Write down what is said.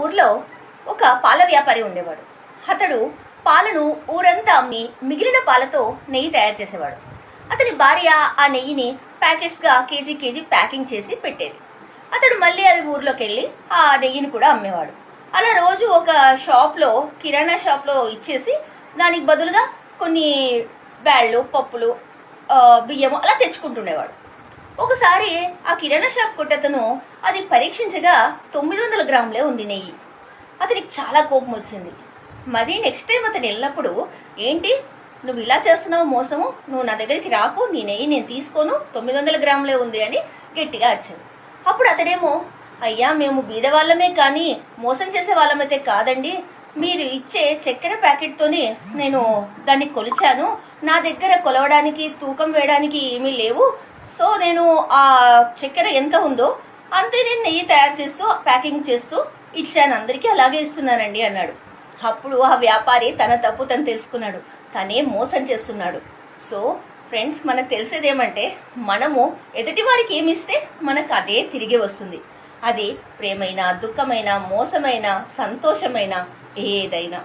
ఊర్లో ఒక పాల వ్యాపారి ఉండేవాడు. అతడు పాలను ఊరంతా అమ్మి మిగిలిన పాలతో నెయ్యి తయారు చేసేవాడు. అతని భార్య ఆ నెయ్యిని ప్యాకెట్స్గా కేజీ కేజీ ప్యాకింగ్ చేసి పెట్టేది. అతడు మళ్ళీ అవి ఊర్లోకి వెళ్ళి ఆ నెయ్యిని కూడా అమ్మేవాడు. అలా రోజు ఒక షాప్లో, కిరాణా షాప్లో ఇచ్చేసి దానికి బదులుగా కొన్ని బ్యాళ్ళు, పప్పులు, బియ్యము అలా తెచ్చుకుంటుండేవాడు. ఒకసారి ఆ కిరాణా షాప్ కొట్టతను అది పరీక్షించగా 900 గ్రాములే ఉంది నెయ్యి. అతనికి చాలా కోపం వచ్చింది. మరి నెక్స్ట్ టైం అతను వెళ్ళినప్పుడు, ఏంటి నువ్వు ఇలా చేస్తున్నావు, మోసము, నువ్వు నా దగ్గరికి రాకు, నీ నెయ్యి నేను తీసుకోను, 900 గ్రాములే ఉంది అని గట్టిగా అరిచాడు. అప్పుడు అతడేమో, అయ్యా మేము బీదవాళ్ళమే కానీ మోసం చేసే వాళ్ళమైతే కాదండి, మీరు ఇచ్చే చక్కెర ప్యాకెట్తోనే నేను దాన్ని కొలిచాను, నా దగ్గర కొలవడానికి తూకం వేయడానికి ఏమీ లేవు, సో నేను ఆ చక్కెర ఎంత ఉందో అంతే నేను నెయ్యి తయారు చేస్తూ ప్యాకింగ్ చేస్తూ ఇచ్చాను, అందరికీ అలాగే ఇస్తున్నానండి అన్నాడు. అప్పుడు ఆ వ్యాపారి తన తప్పు తను తెలుసుకున్నాడు, తనే మోసం చేస్తున్నాడు. సో ఫ్రెండ్స్, మనకు తెలిసేదేమంటే, మనము ఎదుటి వారికి ఏమిస్తే మనకు అదే తిరిగి వస్తుంది. అది ప్రేమైనా, దుఃఖమైనా, మోసమైనా, సంతోషమైనా, ఏదైనా.